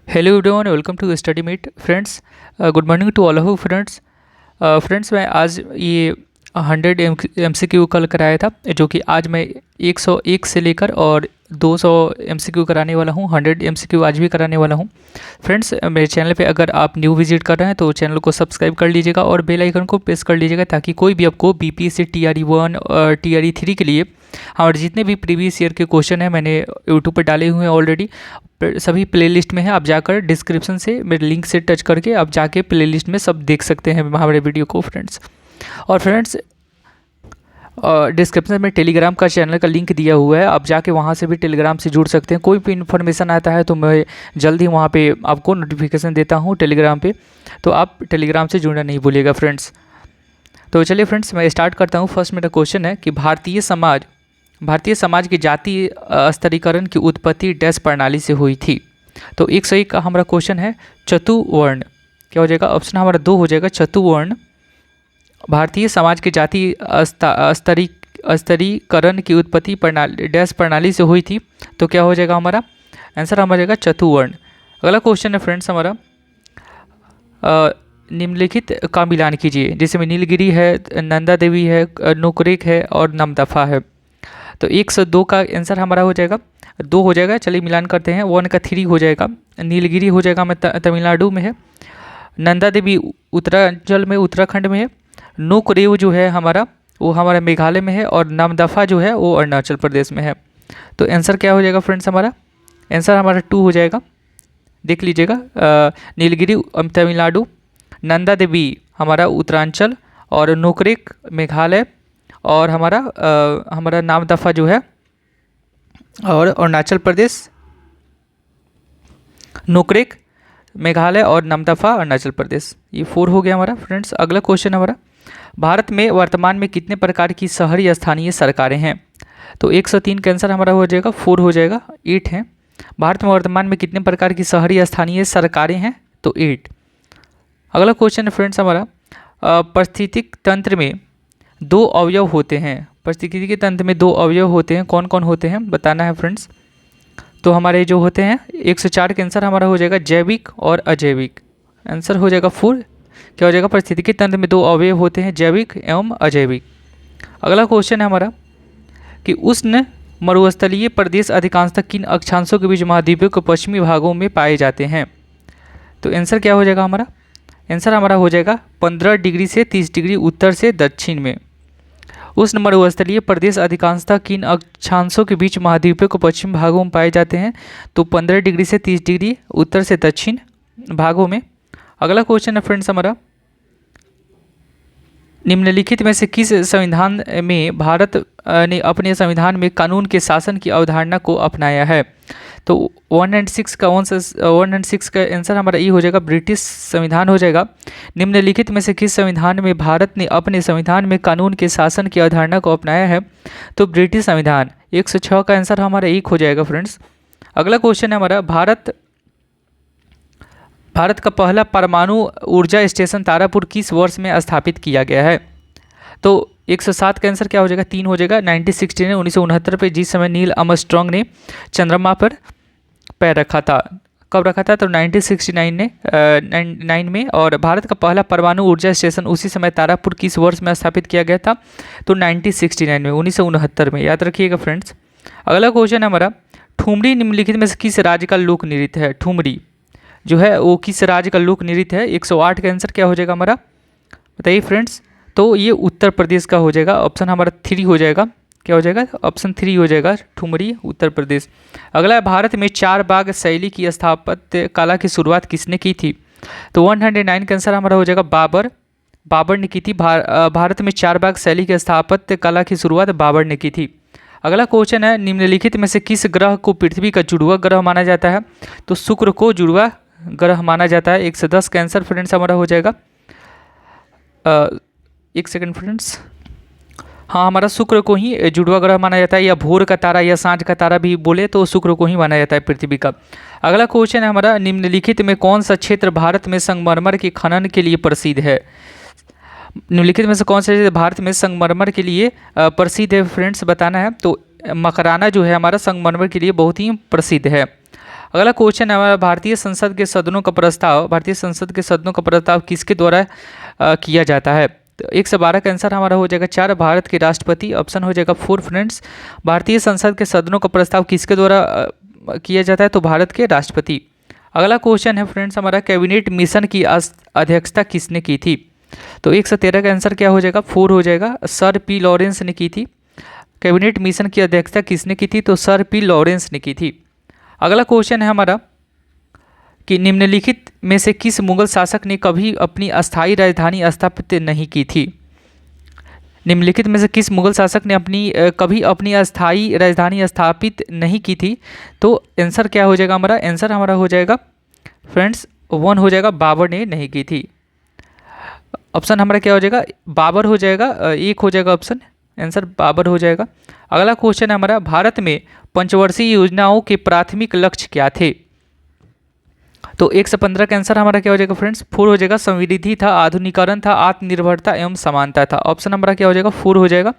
Hello everyone, welcome to study meet friends. Good morning to all of you friends. Friends, मैं आज ये 100 MCQ कल कराया था, जो कि आज मैं 101 से लेकर और 200 MCQ कराने वाला हूँ। 100 MCQ आज भी कराने वाला हूँ। फ्रेंड्स, मेरे चैनल पे अगर आप न्यू विजिट कर रहे हैं तो चैनल को सब्सक्राइब कर लीजिएगा और बेल आइकन को प्रेस कर लीजिएगा, ताकि कोई भी आपको BPSC TRE 1 और TRE 3 के लिए हमारे जितने भी प्रीवियस ईयर के क्वेश्चन हैं मैंने यूट्यूब पर डाले हुए हैं ऑलरेडी। सभी प्लेलिस्ट में है, आप जाकर डिस्क्रिप्शन से मेरे लिंक से टच करके आप जाके प्लेलिस्ट में सब देख सकते हैं हमारे वीडियो को फ्रेंड्स। और फ्रेंड्स, डिस्क्रिप्शन में टेलीग्राम का चैनल का लिंक दिया हुआ है, आप जाके वहाँ से भी टेलीग्राम से जुड़ सकते हैं। कोई भी इन्फॉर्मेशन आता है तो मैं जल्दी वहाँ पे आपको नोटिफिकेशन देता हूँ टेलीग्राम पे, तो आप टेलीग्राम से जुड़ना नहीं भूलिएगा फ्रेंड्स। तो चलिए फ्रेंड्स, मैं स्टार्ट करता हूँ। फर्स्ट मेरा क्वेश्चन है कि भारतीय समाज की जाति स्तरीकरण की उत्पत्ति डैश प्रणाली से हुई थी। तो 101 का हमारा क्वेश्चन है चतुवर्ण। क्या हो जाएगा? ऑप्शन हमारा 2 हो जाएगा, चतुवर्ण। भारतीय समाज की जाति स्तरीकरण की उत्पत्ति प्रणाली डैश प्रणाली से हुई थी। तो क्या हो जाएगा? हमारा आंसर हमारा जाएगा चतुवर्ण। अगला क्वेश्चन है फ्रेंड्स हमारा, निम्नलिखित का मिलान कीजिए। जैसे में नीलगिरी है, नंदा देवी है, नुकरेक है और नमदफा है। तो 102 का आंसर हमारा हो जाएगा 2 हो जाएगा। चलिए मिलान करते हैं। 1 का 3 हो जाएगा, नीलगिरी हो जाएगा हमें तमिलनाडु में है, नंदा देवी उत्तरांचल में उत्तराखंड में है, नुकरेव जो है हमारा वो हमारा मेघालय में है, और नमदफा जो है वो अरुणाचल प्रदेश में है। तो आंसर क्या हो जाएगा फ्रेंड्स? हमारा आंसर हमारा 2 हो जाएगा। देख लीजिएगा, नीलगिरी तमिलनाडु, नंदा देवी हमारा उत्तरांचल और नुकरेक मेघालय, और हमारा नामदफा जो है और अरुणाचल प्रदेश, नुकरेक मेघालय और नामदफा अरुणाचल प्रदेश। ये 4 हो गया हमारा फ्रेंड्स। अगला क्वेश्चन हमारा, भारत में वर्तमान में कितने प्रकार की शहरी स्थानीय सरकारें हैं? तो 103 का आंसर हमारा हो जाएगा 4 हो जाएगा, 8 है। भारत में वर्तमान में कितने प्रकार की शहरी स्थानीय सरकारें हैं? तो 8। अगला क्वेश्चन है फ्रेंड्स हमारा, पारिस्थितिक तंत्र में 2 अवयव होते हैं। पारिस्थितिकी तंत्र में 2 अवयव होते हैं, कौन कौन होते हैं बताना है फ्रेंड्स। तो हमारे जो होते हैं 104 का आंसर हमारा हो जाएगा जैविक और अजैविक। आंसर हो जाएगा 4। क्या हो जाएगा? पारिस्थितिकी तंत्र में 2 अवयव होते हैं, जैविक एवं अजैविक। अगला क्वेश्चन है हमारा कि उष्ण मरुस्थलीय प्रदेश अधिकांशतः किन अक्षांशों के बीच महाद्वीपों के पश्चिमी भागों में पाए जाते हैं? तो आंसर क्या हो जाएगा? हमारा आंसर हमारा हो जाएगा 15 डिग्री से 30 डिग्री उत्तर से दक्षिण में। उष्ण मरुस्थलीय प्रदेश अधिकांशतः किन अक्षांशों के बीच महाद्वीपों के पश्चिम भागों में पाए जाते हैं? तो 15 डिग्री से 30 डिग्री उत्तर से दक्षिण भागों में। अगला क्वेश्चन है फ्रेंड्स हमारा, निम्नलिखित में से किस संविधान में भारत ने अपने संविधान में कानून के शासन की अवधारणा को अपनाया है? तो 106 का आंसर हमारा ये हो जाएगा, ब्रिटिश संविधान हो जाएगा। निम्नलिखित में से किस संविधान में भारत ने अपने संविधान में कानून के शासन की अवधारणा को अपनाया है? तो ब्रिटिश संविधान। 106 का आंसर हमारा 1 हो जाएगा फ्रेंड्स। अगला क्वेश्चन है हमारा, भारत का पहला परमाणु ऊर्जा स्टेशन तारापुर किस वर्ष में स्थापित किया गया है? तो 107 का आंसर क्या हो जाएगा? 3 हो जाएगा। 1969 पे, जिस समय नील आर्मस्ट्रांग ने चंद्रमा पर पैर रखा था। कब रखा था? तो 1969 में। और भारत का पहला परमाणु ऊर्जा स्टेशन उसी समय तारापुर किस वर्ष में स्थापित किया गया था? तो 1969 में, 1969 में, याद रखिएगा फ्रेंड्स। अगला क्वेश्चन है हमारा, ठुमरी निम्नलिखित में से किस राज्य का लोक नृत्य है? ठुमरी जो है वो किस राज्य का लोक नृत्य है? 108 का आंसर क्या हो जाएगा हमारा? बताइए फ्रेंड्स। तो ये उत्तर प्रदेश का हो जाएगा। ऑप्शन हमारा 3 हो जाएगा। क्या हो जाएगा? ऑप्शन 3 हो जाएगा, ठुमरी उत्तर प्रदेश। अगला है, भारत में 4 बाग शैली की स्थापत्य कला की शुरुआत किसने की थी? तो 109 का आंसर हमारा हो जाएगा बाबर ने की थी। भारत में 4 बाग शैली की स्थापत्य कला की शुरुआत बाबर ने की थी। अगला क्वेश्चन है, निम्नलिखित में से किस ग्रह को पृथ्वी का जुड़वा ग्रह माना जाता है? तो शुक्र को जुड़वा ग्रह माना जाता है। 110 का आंसर फ्रेंड्स हमारा हो जाएगा, 1 सेकंड फ्रेंड्स, हाँ, हमारा शुक्र को ही जुड़वा ग्रह माना जाता है, या भोर का तारा या सांझ का तारा भी बोले तो शुक्र को ही माना जाता है पृथ्वी का। अगला क्वेश्चन है हमारा, निम्नलिखित में कौन सा क्षेत्र भारत में संगमरमर के खनन के लिए प्रसिद्ध है? निम्नलिखित में से कौन सा क्षेत्र भारत में संगमरमर के लिए प्रसिद्ध है फ्रेंड्स? बताना है। तो मकराना जो है हमारा संगमरमर के लिए बहुत ही प्रसिद्ध है। अगला क्वेश्चन है हमारा, भारतीय संसद के सदनों का प्रस्ताव किसके द्वारा किया जाता है? तो 112 का आंसर हमारा हो जाएगा 4, भारत के राष्ट्रपति। ऑप्शन हो जाएगा 4 फ्रेंड्स। भारतीय संसद के सदनों का प्रस्ताव किसके द्वारा किया जाता है? तो भारत के राष्ट्रपति। अगला क्वेश्चन है फ्रेंड्स हमारा, कैबिनेट मिशन की अध्यक्षता किसने की थी? तो 113 का आंसर क्या हो जाएगा? 4 हो जाएगा, सर पी लॉरेंस ने की थी। कैबिनेट मिशन की अध्यक्षता किसने की थी? तो सर पी लॉरेंस ने की थी। अगला क्वेश्चन है हमारा कि निम्नलिखित में से किस मुगल शासक ने कभी अपनी अस्थायी राजधानी स्थापित नहीं की थी? निम्नलिखित में से किस मुगल शासक ने कभी अपनी अस्थायी राजधानी स्थापित नहीं की थी? तो आंसर क्या हो जाएगा हमारा? आंसर हमारा हो जाएगा फ्रेंड्स 1 हो जाएगा, बाबर ने नहीं की थी। ऑप्शन हमारा क्या हो जाएगा? बाबर हो जाएगा, 1 हो जाएगा ऑप्शन, आंसर बाबर हो जाएगा। अगला क्वेश्चन है हमारा, भारत में पंचवर्षीय योजनाओं के प्राथमिक लक्ष्य क्या थे? तो 115 का आंसर हमारा क्या हो जाएगा फ्रेंड्स? 4 हो जाएगा, समृद्धि था, आधुनिकीकरण था, आत्मनिर्भरता एवं समानता था। ऑप्शन हमारा क्या हो जाएगा? 4 हो जाएगा।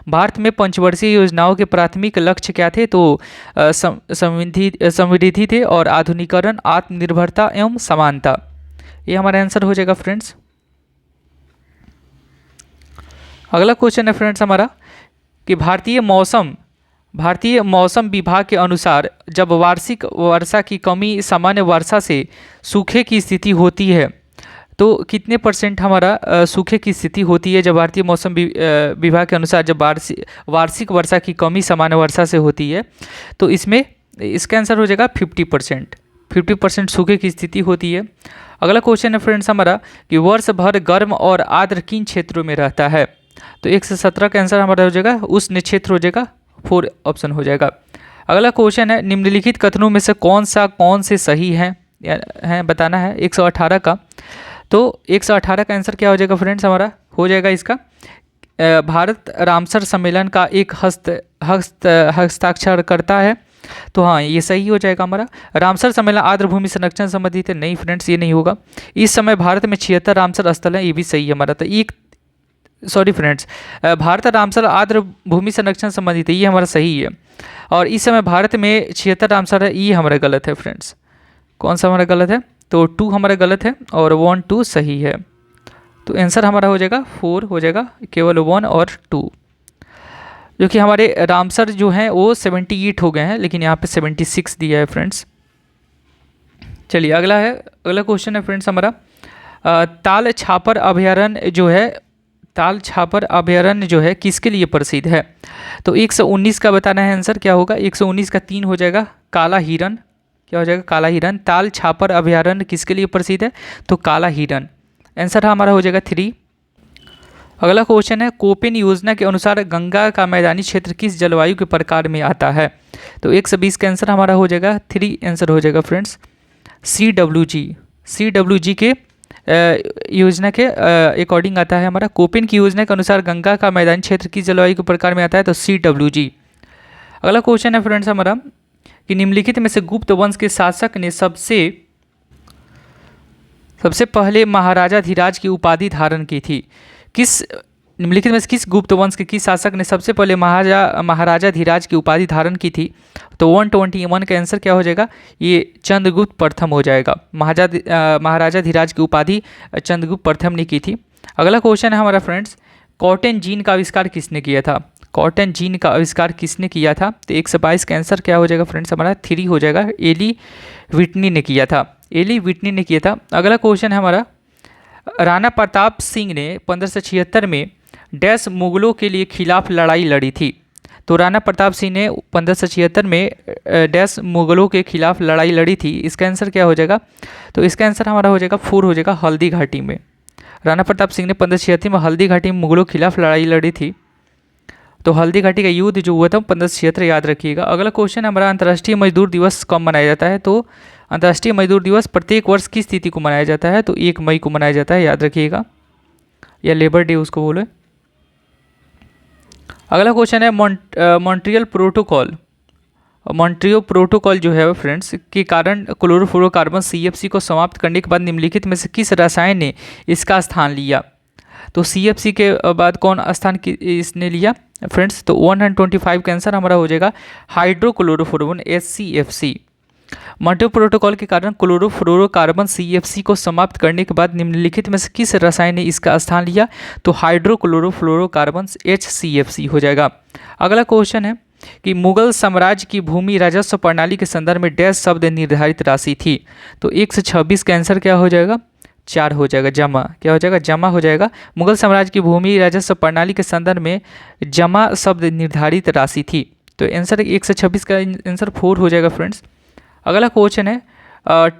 भारत में पंचवर्षीय योजनाओं के प्राथमिक लक्ष्य क्या थे? तो समृद्धि थे और आधुनिकीकरण, आत्मनिर्भरता एवं समानता, ये हमारा आंसर हो जाएगा फ्रेंड्स। अगला क्वेश्चन है फ्रेंड्स हमारा कि भारतीय मौसम विभाग के अनुसार जब वार्षिक वर्षा की कमी सामान्य वर्षा से सूखे की स्थिति होती है तो कितने % हमारा सूखे की स्थिति होती है? जब भारतीय मौसम विभाग के अनुसार जब वार्षिक वर्षा की कमी सामान्य वर्षा से होती है तो इसका आंसर हो जाएगा 50%। 50% सूखे की स्थिति होती है। अगला क्वेश्चन है फ्रेंड्स हमारा कि वर्ष भर गर्म और आर्द्र किन क्षेत्रों में रहता है? तो 117 का आंसर हमारा हो जाएगा उष्ण क्षेत्र हो जाएगा, 4 ऑप्शन हो जाएगा। अगला क्वेश्चन है, निम्नलिखित कथनों में से कौन से सही हैं बताना है 118 का। तो 118 का आंसर क्या हो जाएगा फ्रेंड्स? हमारा हो जाएगा इसका भारत रामसर सम्मेलन का एक हस्ताक्षर करता है। तो हाँ, ये सही हो जाएगा हमारा। रामसर सम्मेलन आर्द्र भूमि संरक्षण संबंधित है? नहीं फ्रेंड्स, ये नहीं होगा। इस समय भारत में 76 रामसर स्थल हैं, ये भी सही है हमारा। तो सॉरी फ्रेंड्स, भारत रामसर आर्द्र भूमि संरक्षण संबंधित है, ये हमारा सही है। और इस समय भारत में 76 रामसर है, ये हमारा गलत है फ्रेंड्स। कौन सा हमारा गलत है? तो 2 हमारा गलत है और 1 2 सही है। तो आंसर हमारा हो जाएगा 4 हो जाएगा, केवल 1 और 2, जो कि हमारे रामसर जो हैं वो 78 हो गए हैं, लेकिन यहाँ पे 76 दिया है फ्रेंड्स। चलिए अगला क्वेश्चन है फ्रेंड्स हमारा, ताल छापर अभयारण्य जो है किसके लिए प्रसिद्ध है? तो 119 का बताना है आंसर क्या होगा? 119 का 3 हो जाएगा, काला हिरन। क्या हो जाएगा? काला हिरन। ताल छापर अभयारण्य किसके लिए प्रसिद्ध है? तो काला हिरन। आंसर हमारा हो जाएगा 3। अगला क्वेश्चन है, कोपेन योजना के अनुसार गंगा का मैदानी क्षेत्र किस जलवायु के प्रकार में आता है? तो 120 का आंसर हमारा हो जाएगा 3, आंसर हो जाएगा फ्रेंड्स CWG के योजना के अकॉर्डिंग आता है हमारा। कोपेन की योजना के अनुसार गंगा का मैदानी क्षेत्र किस जलवायु के प्रकार में आता है? तो CWG। अगला क्वेश्चन है फ्रेंड्स हमारा कि निम्नलिखित में से गुप्त वंश के शासक ने सबसे पहले महाराजा धीराज की उपाधि धारण की थी? निम्नलिखित में से किस गुप्त वंश के किस शासक ने सबसे पहले महाराजा धीराज की उपाधि धारण की थी? तो 121 का आंसर क्या हो जाएगा? ये चंद्रगुप्त प्रथम हो जाएगा। महाराजा धीराज की उपाधि चंद्रगुप्त प्रथम ने की थी। अगला क्वेश्चन है हमारा फ्रेंड्स, कॉटन जीन का आविष्कार किसने किया था? कॉटन जीन का आविष्कार किसने किया था? तो 122 का आंसर क्या हो जाएगा फ्रेंड्स? हमारा 3 हो जाएगा, एली व्हिटनी ने किया था। अगला क्वेश्चन है हमारा, राणा प्रताप सिंह ने 1576 में डैश मुगलों के लिए खिलाफ लड़ाई लड़ी थी? तो राणा प्रताप सिंह ने 1576 में डैश मुगलों के खिलाफ लड़ाई लड़ी थी, इसका आंसर क्या हो जाएगा? तो इसका आंसर हमारा हो जाएगा 4 हो जाएगा, हल्दी घाटी में। राणा प्रताप सिंह ने 1576 में हल्दी घाटी में मुगलों के खिलाफ लड़ाई लड़ी थी। तो हल्दी घाटी का युद्ध जो हुआ था 1576, याद रखिएगा। अगला क्वेश्चन हमारा, अंतर्राष्ट्रीय मजदूर दिवस कब मनाया जाता है? तो अंतर्राष्ट्रीय मजदूर दिवस प्रत्येक वर्ष किस तिथि को मनाया जाता है? तो 1 मई को मनाया जाता है, याद रखिएगा, या लेबर डे उसको बोले। अगला क्वेश्चन है, मॉन्ट्रियल प्रोटोकॉल जो है फ्रेंड्स के कारण क्लोरोफ्लोरोकार्बन CFC को समाप्त करने के बाद निम्नलिखित में से किस रसायन ने इसका स्थान लिया? तो CFC के बाद कौन स्थान इसने लिया फ्रेंड्स? तो 125 का आंसर हमारा हो जाएगा हाइड्रोक्लोरोफोर्बन HCFC। मॉन्ट्रियल प्रोटोकॉल के कारण क्लोरोफ्लोरोकार्बन CFC को समाप्त करने के बाद निम्नलिखित में से किस रसायन ने इसका स्थान लिया? तो हाइड्रोक्लोरोफ्लोरोकार्बन HCFC हो जाएगा। अगला क्वेश्चन है कि मुगल साम्राज्य की भूमि राजस्व प्रणाली के संदर्भ में डैश शब्द निर्धारित राशि थी? तो 1 से 26 का आंसर क्या हो जाएगा? 4 हो जाएगा, जमा। क्या हो जाएगा? जमा हो जाएगा। मुगल साम्राज्य की भूमि राजस्व प्रणाली के संदर्भ में जमा शब्द निर्धारित राशि थी। तो आंसर 1 से 26 का आंसर 4 हो जाएगा फ्रेंड्स। अगला क्वेश्चन है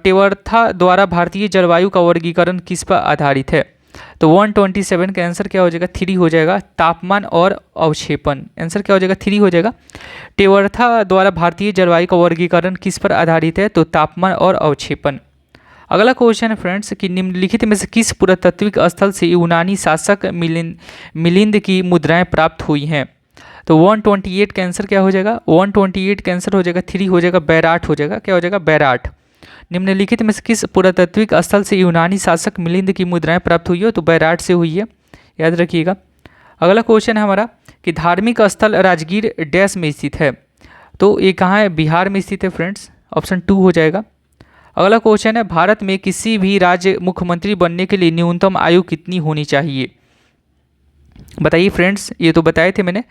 टेवरथा द्वारा भारतीय जलवायु का वर्गीकरण किस पर आधारित है? तो 127 का आंसर क्या हो जाएगा? 3 हो जाएगा। तापमान और अवक्षेपण। आंसर क्या हो जाएगा? 3 हो जाएगा। टेवरथा द्वारा भारतीय जलवायु का वर्गीकरण किस पर आधारित है? तो तापमान और अवक्षेपण। अगला क्वेश्चन है फ्रेंड्स कि निम्नलिखित में से किस पुरातात्विक स्थल से यूनानी शासक मिलिंद की मुद्राएं प्राप्त हुई हैं? तो 128 का आंसर क्या हो जाएगा? 128 का आंसर हो जाएगा 3 हो जाएगा, बैराट हो जाएगा। क्या हो जाएगा? बैराट। निम्नलिखित में से किस पुरातात्विक स्थल से यूनानी शासक मिलिंद की मुद्राएं प्राप्त हुई हो? तो बैराट से हुई है, याद रखिएगा। अगला क्वेश्चन है हमारा कि धार्मिक स्थल राजगीर डैश में स्थित है? तो ये कहाँ है? बिहार में स्थित है फ्रेंड्स। ऑप्शन 2 हो जाएगा। अगला क्वेश्चन है भारत में किसी भी राज्य मुख्यमंत्री बनने के लिए न्यूनतम आयु कितनी होनी चाहिए? बताइए फ्रेंड्स, ये तो बताए थे मैंने।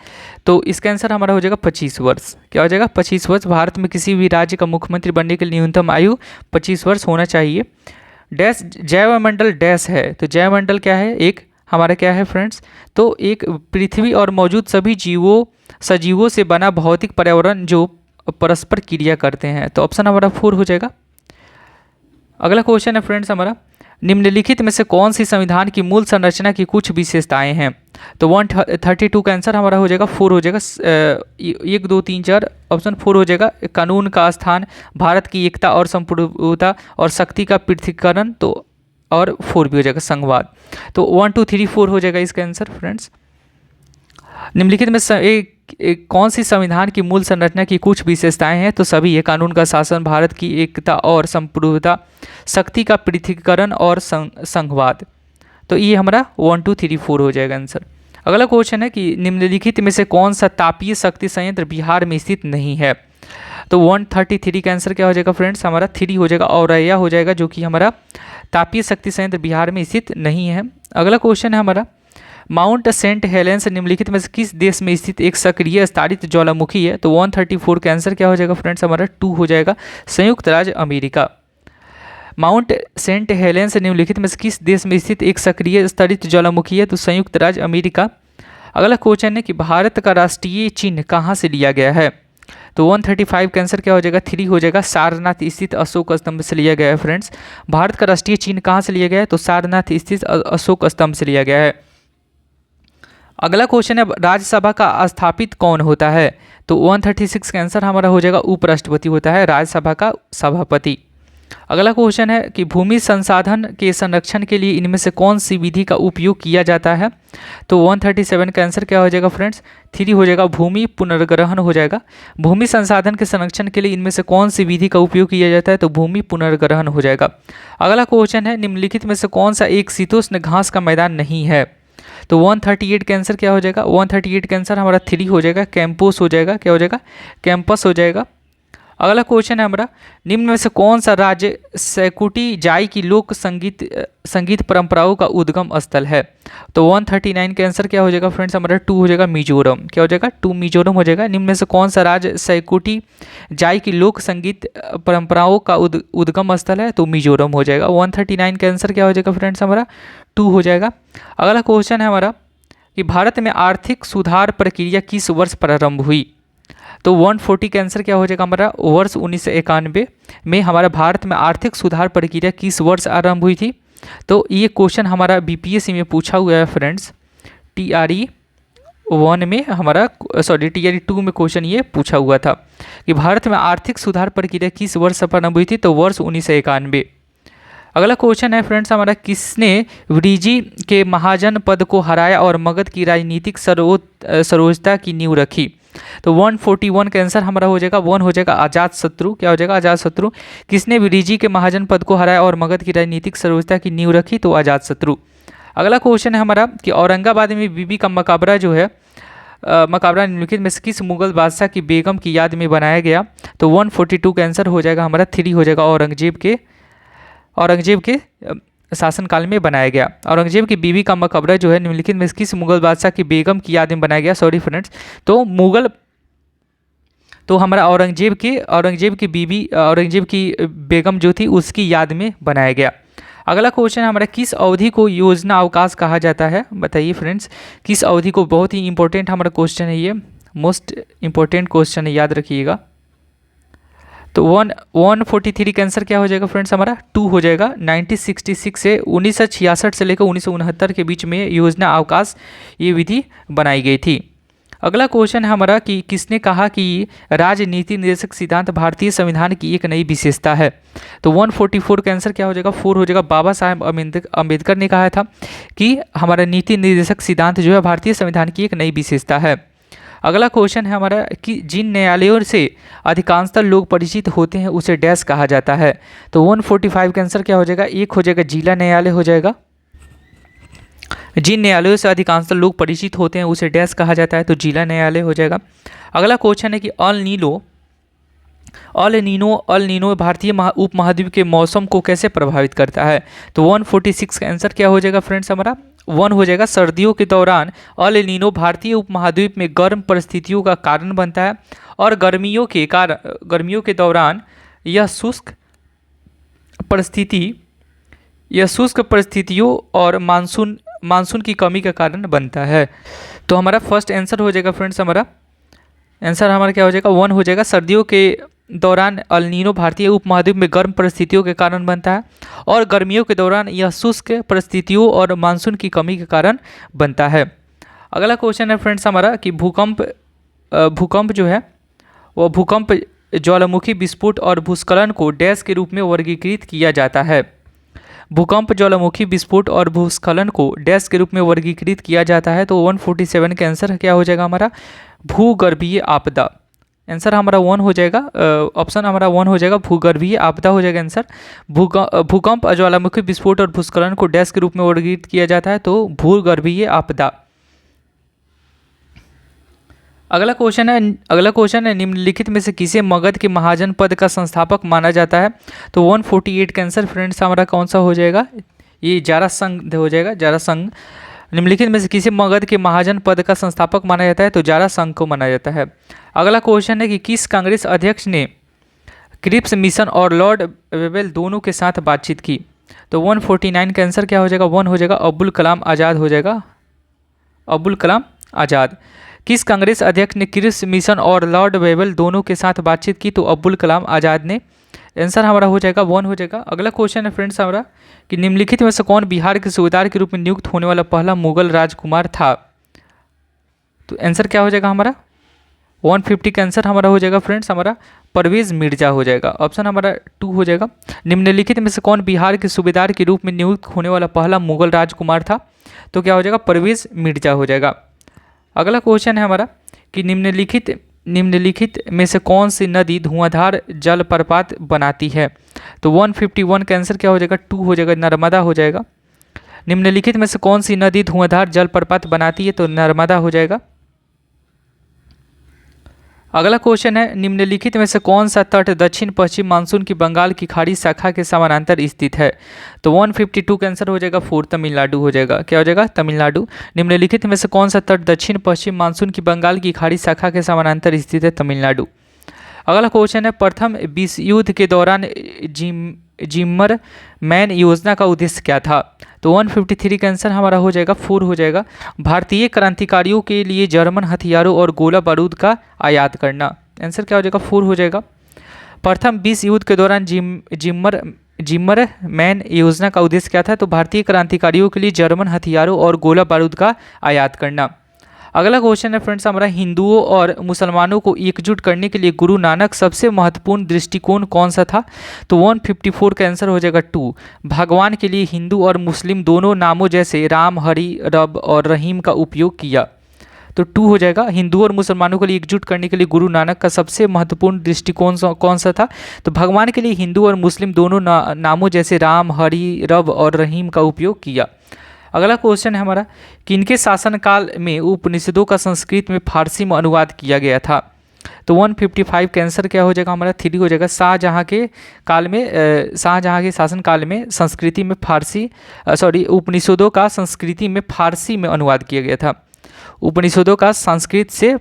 तो इसका आंसर हमारा हो जाएगा 25 वर्ष। क्या हो जाएगा? 25 वर्ष। भारत में किसी भी राज्य का मुख्यमंत्री बनने के लिए न्यूनतम आयु 25 वर्ष होना चाहिए। डैश जैवमंडल डैश है? तो जैवमंडल क्या है? एक हमारा क्या है फ्रेंड्स? तो एक पृथ्वी और मौजूद सभी सजीवों से बना भौतिक पर्यावरण जो परस्पर क्रिया करते हैं। तो ऑप्शन हमारा 4 हो जाएगा। अगला क्वेश्चन है फ्रेंड्स हमारा निम्नलिखित में से कौन सी संविधान की मूल संरचना की कुछ विशेषताएं हैं? तो 132 का आंसर हमारा हो जाएगा 4 हो जाएगा। 1 2 3 4 ऑप्शन 4 हो जाएगा। कानून का स्थान, भारत की एकता और संप्रभुता और शक्ति का पृथक्करण, तो और 4 भी हो जाएगा, संघवाद। तो 1 2 3 4 हो जाएगा इसका आंसर फ्रेंड्स। निम्नलिखित में कौन सी संविधान की मूल संरचना की कुछ विशेषताएं हैं? तो सभी ये कानून का शासन, भारत की एकता और संप्रभुता, शक्ति का पृथक्करण और संघवाद। तो ये हमारा 1 2 3 4 हो जाएगा आंसर। अगला क्वेश्चन है कि निम्नलिखित में से कौन सा तापीय शक्ति संयंत्र बिहार में स्थित नहीं है? तो 133 का आंसर क्या हो जाएगा फ्रेंड्स? हमारा 3 हो जाएगा, औरैया हो जाएगा, जो कि हमारा तापीय शक्ति संयंत्र बिहार में स्थित नहीं है। अगला क्वेश्चन है हमारा माउंट सेंट हेलेंस निम्नलिखित में से किस देश में स्थित एक सक्रिय स्तरित ज्वालामुखी है? तो 134 का आंसर क्या हो जाएगा फ्रेंड्स? हमारा 2 हो जाएगा, संयुक्त राज्य अमेरिका। माउंट सेंट हेलेंस निम्नलिखित में से किस देश में स्थित एक सक्रिय स्तरित ज्वालामुखी है? तो संयुक्त राज्य अमेरिका। अगला क्वेश्चन है कि भारत का राष्ट्रीय चिन्ह कहाँ से लिया गया है? तो 135 का आंसर क्या हो जाएगा? 3 हो जाएगा, सारनाथ स्थित अशोक स्तंभ से लिया गया है फ्रेंड्स। भारत का राष्ट्रीय चिन्ह कहाँ से लिया गया है? तो सारनाथ स्थित अशोक स्तंभ से लिया गया है। अगला क्वेश्चन है राज्यसभा का स्थापित कौन होता है? तो 136 का आंसर हमारा हो जाएगा उपराष्ट्रपति होता है राज्यसभा का सभापति। अगला क्वेश्चन है कि भूमि संसाधन के संरक्षण के लिए इनमें से कौन सी विधि का उपयोग किया जाता है? तो 137 का आंसर क्या हो जाएगा फ्रेंड्स? 3 हो जाएगा, भूमि पुनर्ग्रहण हो जाएगा। भूमि संसाधन के संरक्षण के लिए इनमें से कौन सी विधि का उपयोग किया जाता है? तो भूमि पुनर्ग्रहण हो जाएगा। अगला क्वेश्चन है निम्नलिखित में से कौन सा एक शीतोष्ण घास का मैदान नहीं है? तो 138 का आंसर क्या हो जाएगा? 138 का आंसर हमारा 3 हो जाएगा, कैंपस हो जाएगा। क्या हो जाएगा? कैंपस हो जाएगा। अगला क्वेश्चन है हमारा निम्न में से कौन सा राज्य सैकुटी जाई की लोक संगीत परंपराओं का उद्गम स्थल है? तो 139 का आंसर क्या हो जाएगा फ्रेंड्स? हमारा 2 हो जाएगा, मिजोरम। क्या हो जाएगा? 2 मिजोरम हो जाएगा। निम्न में से कौन सा राज्य सैकुटी जाई की लोक संगीत परंपराओं का उद्गम स्थल है? तो मिजोरम हो जाएगा। 139 का आंसर क्या हो जाएगा फ्रेंड्स? हमारा 2 हो जाएगा। अगला क्वेश्चन है हमारा कि भारत में आर्थिक सुधार प्रक्रिया किस वर्ष प्रारंभ हुई? तो 140 का आंसर क्या हो जाएगा? हमारा वर्ष 1991 में हमारा भारत में आर्थिक सुधार प्रक्रिया किस वर्ष आरंभ हुई थी? तो ये क्वेश्चन हमारा बीपीएससी में पूछा हुआ है फ्रेंड्स। TRE 1 में हमारा TRE 2 में क्वेश्चन ये पूछा हुआ था कि भारत में आर्थिक सुधार प्रक्रिया किस वर्ष प्रारंभ हुई थी? तो वर्ष 1991। अगला क्वेश्चन है फ्रेंड्स हमारा किसने वृजी के महाजन पद को हराया और मगध की राजनीतिक सरोजता की नींव रखी? तो 141 का आंसर हमारा हो जाएगा 1 हो जाएगा, अजात शत्रु। क्या हो जाएगा? अजात शत्रु। किसने वृजी के महाजन पद को हराया और मगध की राजनीतिक सरोजता की नींव रखी? तो अजात शत्रु। अगला क्वेश्चन है हमारा कि औरंगाबाद में बीबी का मकबरा जो है मकबरा निम्नलिखित में से किस मुगल बादशाह की बेगम की याद में बनाया गया? तो 142 का आंसर हो जाएगा हमारा 3 हो जाएगा, औरंगजेब के शासनकाल में बनाया गया। औरंगजेब की बीवी का मकबरा जो है निम्नलिखित में किस मुगल बादशाह की बेगम की याद में बनाया गया? सॉरी फ्रेंड्स, तो हमारा औरंगजेब की बीवी, औरंगजेब की बेगम जो थी उसकी याद में बनाया गया। अगला क्वेश्चन हमारा, किस अवधि को योजना अवकाश कहा जाता है? बताइए फ्रेंड्स, किस अवधि को? बहुत ही इंपॉर्टेंट हमारा क्वेश्चन है ये, मोस्ट इंपॉर्टेंट क्वेश्चन है, याद रखिएगा। तो 143 का आंसर क्या हो जाएगा फ्रेंड्स? हमारा 2 हो जाएगा। 1966 से 1966 से लेकर 1969 के बीच में योजना अवकाश ये विधि बनाई गई थी। अगला क्वेश्चन है हमारा कि किसने कहा कि राजनीति निर्देशक सिद्धांत भारतीय संविधान की एक नई विशेषता है? तो 144 का आंसर क्या हो जाएगा? 4 हो जाएगा। बाबा साहेब अम्बेडकर ने कहा था कि हमारा नीति निर्देशक सिद्धांत जो है भारतीय संविधान की एक नई विशेषता है। अगला क्वेश्चन है हमारा कि जिन न्यायालयों से अधिकांशतः लोग परिचित होते हैं उसे डैश कहा जाता है? तो 145 का आंसर क्या हो जाएगा? 1 हो जाएगा, जिला न्यायालय हो जाएगा। जिन न्यायालयों से अधिकांशतः लोग परिचित होते हैं उसे डैश कहा जाता है? तो जिला न्यायालय हो जाएगा। अगला क्वेश्चन है कि अल नीनो भारतीय उपमहाद्वीप के मौसम को कैसे प्रभावित करता है? तो 146 का आंसर क्या हो जाएगा फ्रेंड्स? हमारा 1 हो जाएगा। सर्दियों के दौरान अल नीनो भारतीय उपमहाद्वीप में गर्म परिस्थितियों का कारण बनता है और गर्मियों के दौरान यह शुष्क परिस्थितियों और मानसून की कमी का कारण बनता है। तो हमारा फर्स्ट आंसर हो जाएगा फ्रेंड्स, हमारा क्या हो जाएगा? 1 हो जाएगा। सर्दियों के दौरान अल नीनो भारतीय उपमहाद्वीप में गर्म परिस्थितियों के कारण बनता है और गर्मियों के दौरान यह शुष्क परिस्थितियों और मानसून की कमी के कारण बनता है। अगला क्वेश्चन है फ्रेंड्स हमारा कि भूकंप जो है वो भूकंप, ज्वालामुखी विस्फोट और भूस्खलन को डैश के रूप में वर्गीकृत किया जाता है? भूकंप, ज्वालामुखी विस्फोट और भूस्खलन को डैश के रूप में वर्गीकृत किया जाता है? तो 147 का आंसर क्या हो जाएगा? हमारा भूगर्भीय आपदा। आंसर हमारा 1 हो जाएगा, ऑप्शन हमारा 1 हो जाएगा, भूगर्भीय आपदा हो जाएगा आंसर। भूकंप, ज्वालामुखी विस्फोट और भूस्खलन को डैश के रूप में वर्गीकृत किया जाता है? तो भूगर्भीय आपदा। अगला क्वेश्चन है निम्नलिखित में से किसे मगध के महाजन पद का संस्थापक माना जाता है? तो 148 का आंसर फ्रेंड्स हमारा कौन सा हो जाएगा? ये जारासंघ हो जाएगा, जारासंघ। निम्नलिखित में से किसे मगध के महाजन पद का संस्थापक माना जाता है? तो जारासंघ को माना जाता है। अगला क्वेश्चन है कि किस कांग्रेस अध्यक्ष ने क्रिप्स मिशन और लॉर्ड वेवेल दोनों के साथ बातचीत की? तो 149 का आंसर क्या हो जाएगा? 1 हो जाएगा, अब्दुल कलाम आज़ाद हो जाएगा, अब्दुल कलाम आज़ाद। किस कांग्रेस अध्यक्ष ने क्रिप्स मिशन और लॉर्ड वेवेल दोनों के साथ बातचीत की? तो अब्दुल कलाम आज़ाद ने। आंसर हमारा हो जाएगा 1 हो जाएगा। अगला क्वेश्चन है फ्रेंड्स हमारा कि निम्नलिखित में से कौन बिहार के सूबेदार के रूप में नियुक्त होने वाला पहला मुगल राजकुमार था? तो आंसर क्या हो जाएगा? हमारा 150 का आंसर हमारा हो जाएगा फ्रेंड्स, हमारा परवेज़ मिर्जा हो जाएगा। ऑप्शन हमारा 2 हो जाएगा। निम्नलिखित में से कौन बिहार के सूबेदार के रूप में नियुक्त होने वाला पहला मुगल राजकुमार था? तो क्या हो जाएगा? परवेज़ मिर्जा हो जाएगा। अगला क्वेश्चन है हमारा कि निम्नलिखित में से कौन सी नदी धुआंधार जलप्रपात बनाती है? तो 151 का आंसर क्या हो जाएगा? 2 हो जाएगा, नर्मदा हो जाएगा। निम्नलिखित में से कौन सी नदी धुआंधार जलप्रपात बनाती है? तो नर्मदा हो जाएगा। अगला क्वेश्चन है निम्नलिखित में से कौन सा तट दक्षिण पश्चिम मानसून की बंगाल की खाड़ी शाखा के समानांतर स्थित है? तो 152 का आंसर हो जाएगा 4, तमिलनाडु हो जाएगा। क्या हो जाएगा? तमिलनाडु। निम्नलिखित में से कौन सा तट दक्षिण पश्चिम मानसून की बंगाल की खाड़ी शाखा के समानांतर स्थित है? तमिलनाडु। अगला क्वेश्चन है प्रथम विश्व युद्ध के दौरान जिम्मर मैन योजना का उद्देश्य क्या था? तो 153 का आंसर हमारा हो जाएगा 4 हो जाएगा, भारतीय क्रांतिकारियों के लिए जर्मन हथियारों और गोला बारूद का आयात करना। आंसर क्या हो जाएगा? 4 हो जाएगा। प्रथम विश्व युद्ध के दौरान जिम्मर मैन योजना का उद्देश्य क्या था? तो भारतीय क्रांतिकारियों के लिए जर्मन हथियारों और गोला बारूद का आयात करना। अगला क्वेश्चन है फ्रेंड्स हमारा हिंदुओं और मुसलमानों को एकजुट करने के लिए गुरु नानक सबसे महत्वपूर्ण दृष्टिकोण कौन सा था? तो 154 का आंसर हो जाएगा 2, भगवान के लिए हिंदू और मुस्लिम दोनों नामों जैसे राम, हरि, रब और रहीम का उपयोग किया। तो 2 हो जाएगा। हिंदू और मुसलमानों के लिए एकजुट करने के लिए गुरु नानक का सबसे महत्वपूर्ण दृष्टिकोण कौन सा था? तो भगवान के लिए हिंदू और मुस्लिम दोनों नामों जैसे राम, हरि, रब और रहीम का उपयोग किया। अगला क्वेश्चन है हमारा, किनके शासनकाल में उपनिषदों का संस्कृत में फारसी में अनुवाद किया गया था? तो 155 का आंसर क्या हो जाएगा हमारा? 3 हो जाएगा। शाहजहाँ के काल में, शाहजहाँ के शासन काल में संस्कृति में फारसी, उपनिषदों का संस्कृति में फारसी में अनुवाद किया गया था। उपनिषदों का संस्कृत से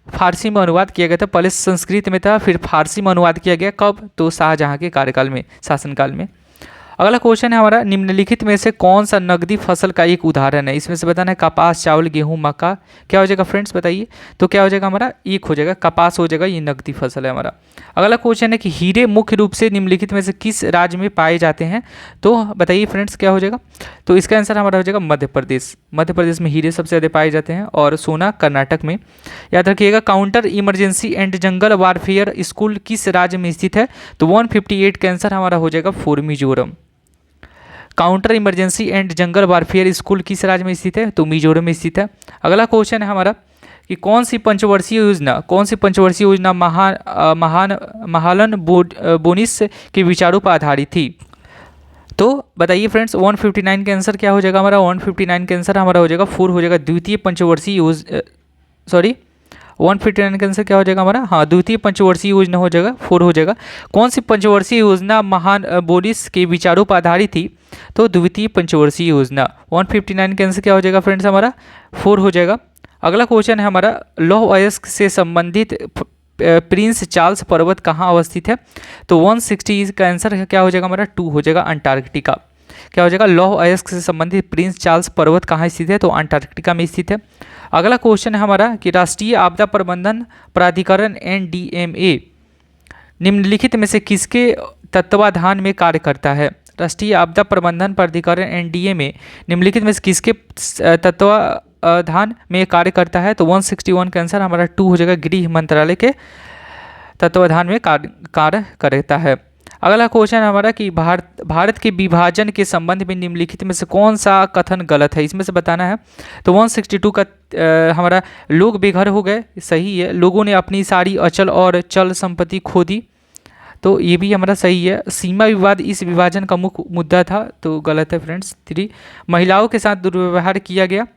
फारसी में अनुवाद किया गया था। पहले संस्कृत में था, फिर फारसी में अनुवाद किया गया। कब? तो शाहजहाँ के कार्यकाल में, शासनकाल में। अगला क्वेश्चन है हमारा, निम्नलिखित में से कौन सा नकदी फसल का एक उदाहरण है? इसमें से बताना है कपास, चावल, गेहूं, मक्का। क्या हो जाएगा फ्रेंड्स बताइए? तो क्या हो जाएगा हमारा? एक हो जाएगा, कपास हो जाएगा, ये नकदी फसल है हमारा। अगला क्वेश्चन है कि हीरे मुख्य रूप से निम्नलिखित में से किस राज्य में पाए जाते हैं? तो बताइए फ्रेंड्स क्या हो जाएगा? तो इसका आंसर हमारा हो जाएगा मध्य प्रदेश। मध्य प्रदेश में हीरे सबसे ज़्यादा पाए जाते हैं, और सोना कर्नाटक में। याद रखिएगा, counter emergency and jungle warfare school किस राज्य में स्थित है? तो 158 का आंसर हमारा हो जाएगा 4 Mizoram. Counter emergency and jungle warfare school किस राज्य में स्थित है? तो मिजोरम में स्थित है। अगला क्वेश्चन है हमारा कि कौन सी पंचवर्षीय योजना महालन बोनिस के विचारों पर आधारित थी? तो बताइए फ्रेंड्स, 159 का आंसर क्या हो जाएगा हमारा? 159 का आंसर हमारा हो जाएगा 4 हो जाएगा। द्वितीय पंचवर्षीय 159 का आंसर क्या हो जाएगा हमारा? हाँ, द्वितीय पंचवर्षीय योजना हो जाएगा, 4 हो जाएगा। कौन सी पंचवर्षीय योजना महान बोरिस के विचारों पर आधारित थी? तो द्वितीय पंचवर्षीय योजना। 159 का आंसर क्या हो जाएगा फ्रेंड्स हमारा? 4 हो जाएगा। अगला क्वेश्चन है हमारा, लौह अयस्क से संबंधित प्रिंस चार्ल्स पर्वत कहाँ अवस्थित है? तो 160 का आंसर क्या हो जाएगा हमारा? 2 हो जाएगा, अंटार्कटिका। क्या हो जाएगा? लौह अयस्क से संबंधित प्रिंस चार्ल्स पर्वत कहाँ स्थित है? तो अंटार्कटिका में स्थित है। अगला क्वेश्चन है हमारा कि राष्ट्रीय आपदा प्रबंधन प्राधिकरण NDMA निम्नलिखित में से किसके तत्वाधान में कार्य करता है? राष्ट्रीय आपदा प्रबंधन प्राधिकरण NDMA निम्नलिखित में से किसके तत्वाधान में कार्य करता है? तो 161 का आंसर हमारा 2 हो जाएगा, गृह मंत्रालय के तत्वाधान में कार्य करता है। अगला क्वेश्चन हमारा कि भारत के विभाजन के संबंध में निम्नलिखित में से कौन सा कथन गलत है? इसमें से बताना है। तो 162 का हमारा लोग बेघर हो गए, सही है। लोगों ने अपनी सारी अचल और चल संपत्ति खो दी, तो ये भी हमारा सही है। सीमा विवाद इस विभाजन का मुख्य मुद्दा था, तो गलत है फ्रेंड्स। 3 महिलाओं के साथ दुर्व्यवहार किया गया,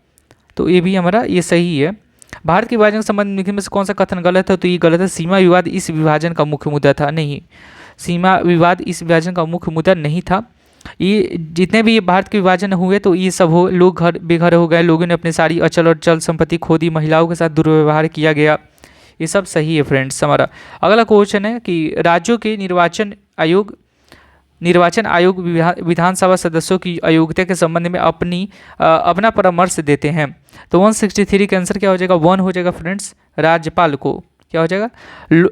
तो ये भी हमारा ये सही है। भारत के विभाजन के संबंध में से कौन सा कथन गलत है? तो ये गलत है। सीमा विवाद इस विभाजन का मुख्य मुद्दा था, नहीं, सीमा विवाद इस विभाजन का मुख्य मुद्दा नहीं था। ये जितने भी भारत के विभाजन हुए तो ये सब लोग बेघर हो गए, लोगों ने अपनी सारी अचल और चल संपत्ति खो दी, महिलाओं के साथ दुर्व्यवहार किया गया, ये सब सही है फ्रेंड्स हमारा। अगला क्वेश्चन है कि राज्यों के निर्वाचन आयोग विधानसभा सदस्यों की अयोग्यता के संबंध में अपना परामर्श देते हैं। तो 163 का आंसर क्या हो जाएगा? 1 हो जाएगा फ्रेंड्स, राज्यपाल को। क्या हो जाएगा?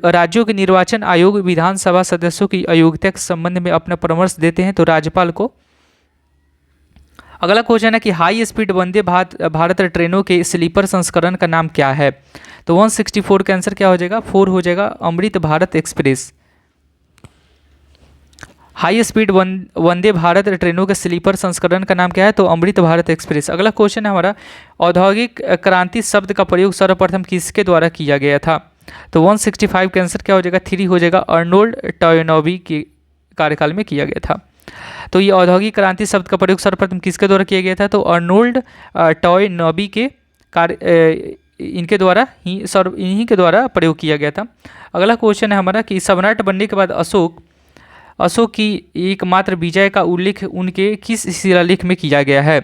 राज्यों के निर्वाचन आयोग विधानसभा सदस्यों की अयोग्यता के संबंध में अपना परामर्श देते हैं, तो राज्यपाल को। अगला क्वेश्चन है कि हाई स्पीड वंदे भारत ट्रेनों के स्लीपर संस्करण का नाम क्या है? तो 164 का आंसर क्या हो जाएगा? 4 हो जाएगा, Amrit Bharat express. High speed Vande Bharat ट्रेनों के स्लीपर संस्करण का नाम क्या है? तो अमृत भारत एक्सप्रेस। अगला क्वेश्चन है हमारा, औद्योगिक क्रांति शब्द का प्रयोग सर्वप्रथम किसके द्वारा किया गया था? तो 165 का आंसर क्या हो जाएगा? 3 हो जाएगा, अर्नोल्ड टॉयनबी के कार्यकाल में किया गया था। तो ये औद्योगिक क्रांति शब्द का प्रयोग सर्वप्रथम किसके द्वारा किया गया था? तो अर्नोल्ड टॉयनबी के इन्हीं के द्वारा प्रयोग किया गया था। अगला क्वेश्चन है हमारा कि सम्राट बनने के बाद अशोक की एकमात्र विजय का उल्लेख उनके किस शिलालेख में किया गया है?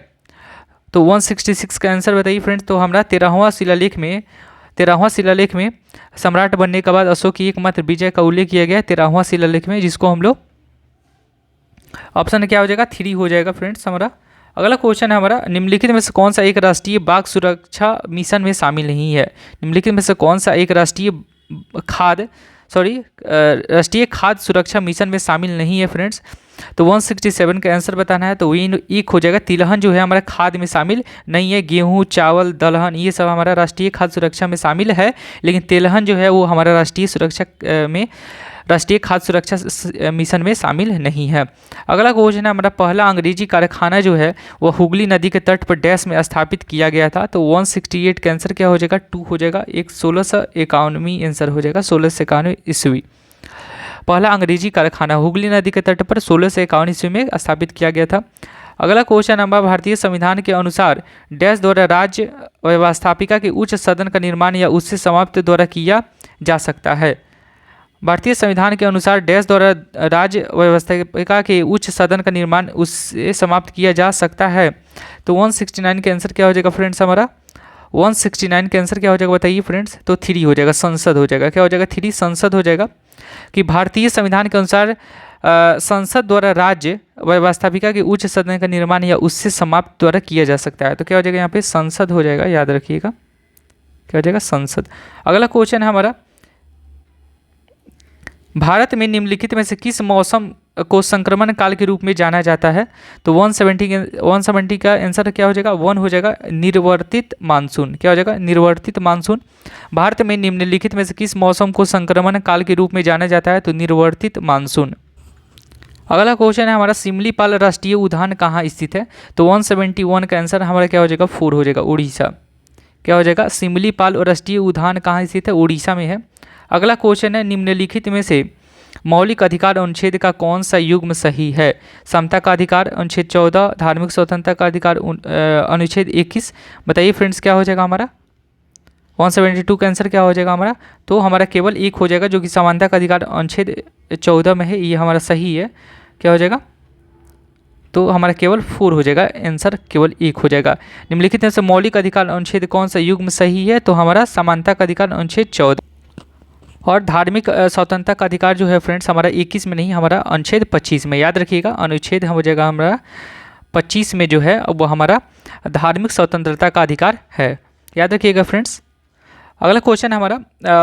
तो 166 का आंसर बताइए फ्रेंड्स। तो हमारा 13वां शिलालेख में सम्राट बनने के बाद अशोक की एकमात्र विजय का उल्लेख किया गया है 13वां शिलालेख में, जिसको हम लोग ऑप्शन क्या हो जाएगा? 3 हो जाएगा फ्रेंड्स हमारा। अगला क्वेश्चन है हमारा, निम्नलिखित में से कौन सा एक राष्ट्रीय बाघ सुरक्षा मिशन में शामिल नहीं है? निम्नलिखित में से कौन सा एक राष्ट्रीय खाद्य सुरक्षा मिशन में शामिल नहीं है फ्रेंड्स? तो 167 का आंसर बताना है। तो एक हो जाएगा, तिलहन जो है हमारा खाद्य में शामिल नहीं है। गेहूं, चावल, दलहन ये सब हमारा राष्ट्रीय खाद्य सुरक्षा में शामिल है, लेकिन तिलहन जो है वो हमारा राष्ट्रीय खाद्य सुरक्षा मिशन में शामिल नहीं है। अगला क्वेश्चन है हमारा, पहला अंग्रेजी कारखाना जो है वह हुगली नदी के तट पर डैश में स्थापित किया गया था। तो 168 का आंसर क्या हो जाएगा? 2 हो जाएगा, 1651 आंसर हो जाएगा, 1651 ईस्वी। पहला अंग्रेजी कारखाना हुगली नदी के तट पर 1651 ईस्वी में स्थापित किया गया था। अगला क्वेश्चन नंबर, भारतीय संविधान के अनुसार डैश द्वारा राज्य व्यवस्थापिका के उच्च सदन का निर्माण या उससे समाप्त द्वारा किया जा सकता है। भारतीय संविधान के अनुसार डैश द्वारा राज्य व्यवस्थापिका के उच्च सदन का निर्माण उससे समाप्त किया जा सकता है। तो 169 का आंसर क्या हो जाएगा फ्रेंड्स हमारा? 169 का आंसर क्या हो जाएगा बताइए फ्रेंड्स? तो 3 हो जाएगा, संसद हो जाएगा। क्या हो जाएगा? 3 संसद हो जाएगा। कि भारतीय संविधान के अनुसार संसद द्वारा राज्य व्यवस्थापिका के उच्च सदन का निर्माण या उससे समाप्त द्वारा किया जा सकता है। तो क्या हो जाएगा यहाँ पे? संसद हो जाएगा, याद रखिएगा। क्या हो जाएगा? संसद। अगला क्वेश्चन है हमारा, भारत में निम्नलिखित में से किस मौसम को संक्रमण काल के रूप में जाना जाता है? तो 170 का आंसर क्या हो जाएगा? 1 हो जाएगा, निर्वर्तित मानसून। क्या हो जाएगा? निर्वर्तित मानसून। भारत में निम्नलिखित में से किस मौसम को संक्रमण काल के रूप में जाना जाता है? तो निर्वर्तित मानसून। अगला क्वेश्चन है हमारा, सिमलीपाल राष्ट्रीय उद्यान कहाँ स्थित है? तो 171 का आंसर हमारा क्या हो जाएगा? 4 हो जाएगा, उड़ीसा। क्या हो जाएगा? सिमलीपाल राष्ट्रीय उद्यान कहाँ स्थित है? उड़ीसा में है। अगला क्वेश्चन है, निम्नलिखित में से मौलिक अधिकार अनुच्छेद का कौन सा युग्म सही है? समता का अधिकार अनुच्छेद 14, धार्मिक स्वतंत्रता का अधिकार अनुच्छेद 21। बताइए फ्रेंड्स क्या हो जाएगा हमारा? 172 का आंसर क्या हो जाएगा हमारा? तो हमारा केवल एक हो जाएगा, जो कि समानता का अधिकार अनुच्छेद 14 में है, ये हमारा सही है। क्या हो जाएगा? तो हमारा केवल 4 हो जाएगा, आंसर केवल 1 हो जाएगा। निम्नलिखित में से मौलिक अधिकार अनुच्छेद कौन सा युग्म सही है? तो हमारा समानता का अधिकार अनुच्छेद 14। और धार्मिक स्वतंत्रता का अधिकार जो है फ्रेंड्स हमारा 21 में नहीं, हमारा अनुच्छेद 25 में। याद रखिएगा, अनुच्छेद हो जाएगा हमारा 25 में जो है वो हमारा धार्मिक स्वतंत्रता का अधिकार है। याद रखिएगा फ्रेंड्स। अगला क्वेश्चन है हमारा,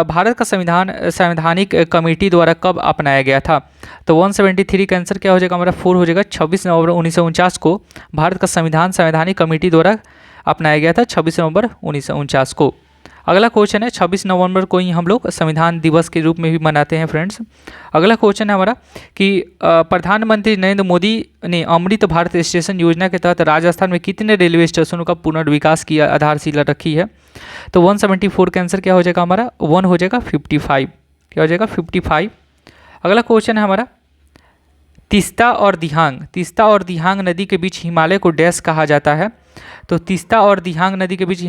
भारत का संवैधानिक कमेटी द्वारा कब अपनाया गया था? तो 173 का आंसर क्या हो जाएगा हमारा? 4 हो जाएगा। 26 नवंबर 1949 को भारत का संवैधानिक कमेटी द्वारा अपनाया गया था, 26 नवंबर 1949 को। अगला क्वेश्चन है, 26 नवंबर को ही हम लोग संविधान दिवस के रूप में भी मनाते हैं फ्रेंड्स। अगला क्वेश्चन है हमारा कि प्रधानमंत्री नरेंद्र मोदी ने अमृत भारत स्टेशन योजना के तहत राजस्थान में कितने रेलवे स्टेशनों का पुनर्विकास की आधारशिला रखी है? तो 174 का आंसर क्या हो जाएगा हमारा? 1 हो जाएगा, 55। क्या हो जाएगा? 55। अगला क्वेश्चन है हमारा, तीस्ता और दिहांग नदी के बीच हिमालय को डैश कहा जाता है? तो तीस्ता और दिहांग नदी के बीच